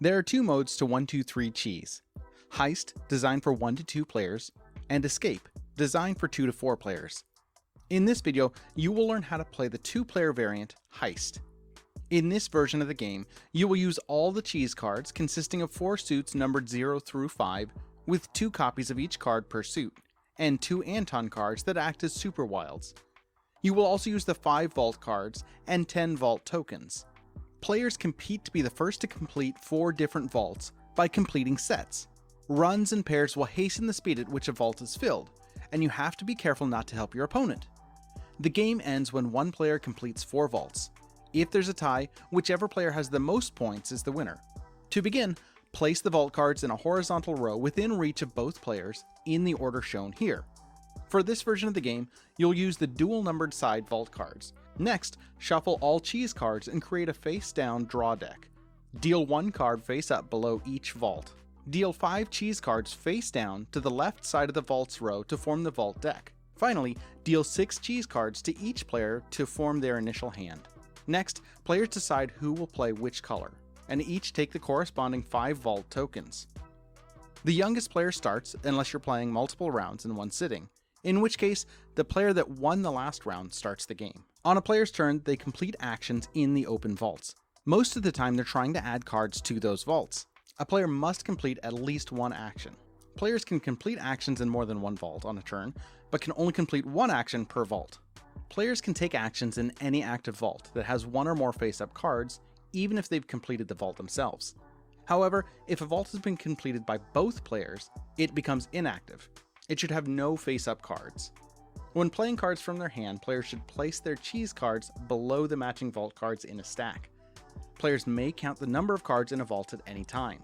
There are two modes to 1-2-3 Cheese: Heist, designed for 1 to 2 players, and Escape, designed for 2 to 4 players. In this video, you will learn how to play the 2-player variant, Heist. In this version of the game, you will use all the cheese cards consisting of 4 suits numbered 0 through 5, with 2 copies of each card per suit, and 2 Anton cards that act as super wilds. You will also use the 5 vault cards and 10 vault tokens. Players compete to be the first to complete 4 different vaults by completing sets. Runs and pairs will hasten the speed at which a vault is filled, and you have to be careful not to help your opponent. The game ends when one player completes 4 vaults. If there's a tie, whichever player has the most points is the winner. To begin, place the vault cards in a horizontal row within reach of both players in the order shown here. For this version of the game, you'll use the dual numbered side vault cards. Next, shuffle all cheese cards and create a face-down draw deck. Deal 1 card face up below each vault. Deal 5 cheese cards face down to the left side of the vaults row to form the vault deck. Finally, deal 6 cheese cards to each player to form their initial hand. Next, players decide who will play which color, and each take the corresponding 5 vault tokens. The youngest player starts unless you're playing multiple rounds in one sitting, in which case, the player that won the last round starts the game. On a player's turn, they complete actions in the open vaults. Most of the time, they're trying to add cards to those vaults. A player must complete at least 1 action. Players can complete actions in more than 1 vault on a turn, but can only complete 1 action per vault. Players can take actions in any active vault that has 1 or more face-up cards, even if they've completed the vault themselves. However, if a vault has been completed by both players, it becomes inactive. It should have no face-up cards. When playing cards from their hand, players should place their cheese cards below the matching vault cards in a stack. Players may count the number of cards in a vault at any time.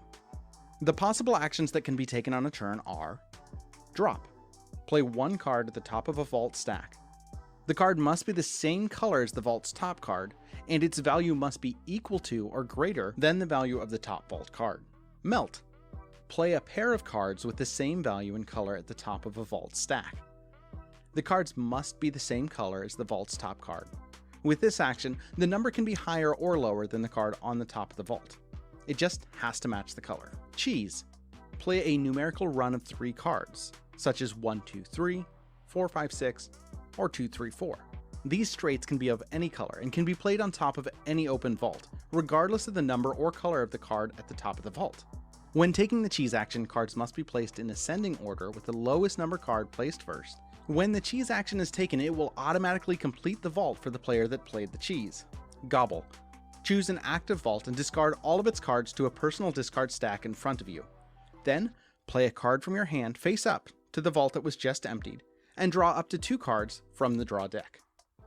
The possible actions that can be taken on a turn are: drop. Play 1 card at the top of a vault stack. The card must be the same color as the vault's top card, and its value must be equal to or greater than the value of the top vault card. Melt. Play a pair of cards with the same value and color at the top of a vault stack. The cards must be the same color as the vault's top card. With this action, the number can be higher or lower than the card on the top of the vault. It just has to match the color. Cheese. Play a numerical run of 3 cards, such as 1, 2, 3, 4, 5, 6, or 2, 3, 4. These straights can be of any color and can be played on top of any open vault, regardless of the number or color of the card at the top of the vault. When taking the cheese action, cards must be placed in ascending order with the lowest number card placed first. When the cheese action is taken, it will automatically complete the vault for the player that played the cheese. Gobble. Choose an active vault and discard all of its cards to a personal discard stack in front of you. Then, play a card from your hand face up to the vault that was just emptied, and draw up to 2 cards from the draw deck.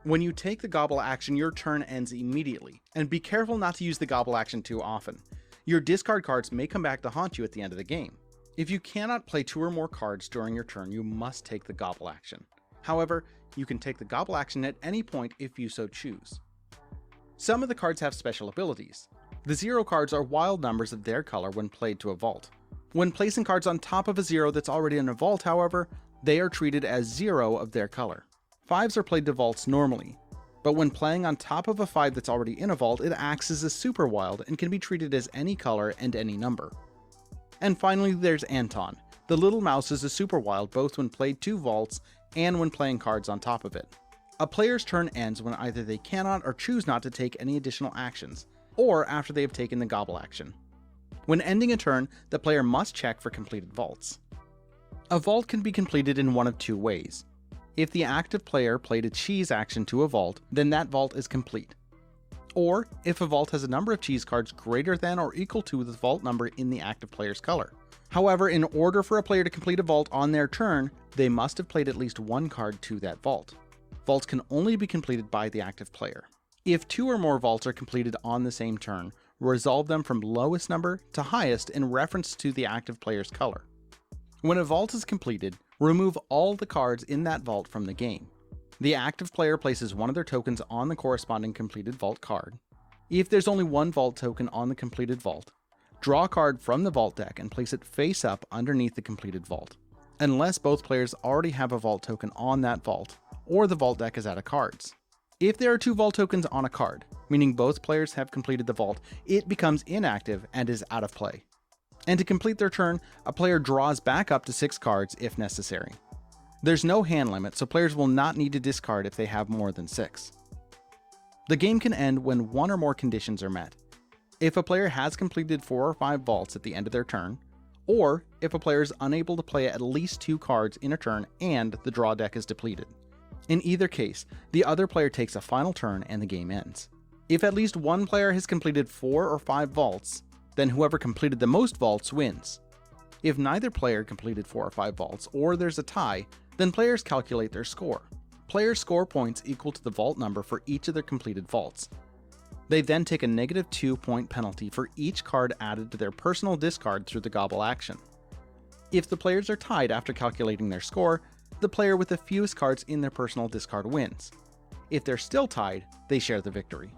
When you take the gobble action, your turn ends immediately, and be careful not to use the gobble action too often. Your discard cards may come back to haunt you at the end of the game. If you cannot play 2 or more cards during your turn, you must take the gobble action. However, you can take the gobble action at any point if you so choose. Some of the cards have special abilities. The 0 cards are wild numbers of their color when played to a vault. When placing cards on top of a 0 that's already in a vault, however, they are treated as 0 of their color. 5s are played to vaults normally, but when playing on top of a 5 that's already in a vault, it acts as a super wild and can be treated as any color and any number. And finally, there's Anton. The little mouse is a super wild both when played to vaults and when playing cards on top of it. A player's turn ends when either they cannot or choose not to take any additional actions, or after they have taken the gobble action. When ending a turn, the player must check for completed vaults. A vault can be completed in one of 2 ways. If the active player played a cheese action to a vault, then that vault is complete. Or if a vault has a number of cheese cards greater than or equal to the vault number in the active player's color. However, in order for a player to complete a vault on their turn, they must have played at least 1 card to that vault. Vaults can only be completed by the active player. If 2 or more vaults are completed on the same turn, resolve them from lowest number to highest in reference to the active player's color. When a vault is completed, remove all the cards in that vault from the game. The active player places 1 of their tokens on the corresponding completed vault card. If there's only 1 vault token on the completed vault, draw a card from the vault deck and place it face up underneath the completed vault, unless both players already have a vault token on that vault, or the vault deck is out of cards. If there are 2 vault tokens on a card, meaning both players have completed the vault, it becomes inactive and is out of play. And to complete their turn, a player draws back up to 6 cards if necessary. There's no hand limit, so players will not need to discard if they have more than 6. The game can end when 1 or more conditions are met. If a player has completed 4 or 5 vaults at the end of their turn, or if a player is unable to play at least 2 cards in a turn and the draw deck is depleted. In either case, the other player takes a final turn and the game ends. If at least one player has completed 4 or 5 vaults, then whoever completed the most vaults wins. If neither player completed 4 or 5 vaults, or there's a tie, then players calculate their score. Players score points equal to the vault number for each of their completed vaults. They then take a -2 point penalty for each card added to their personal discard through the gobble action. If the players are tied after calculating their score, the player with the fewest cards in their personal discard wins. If they're still tied, they share the victory.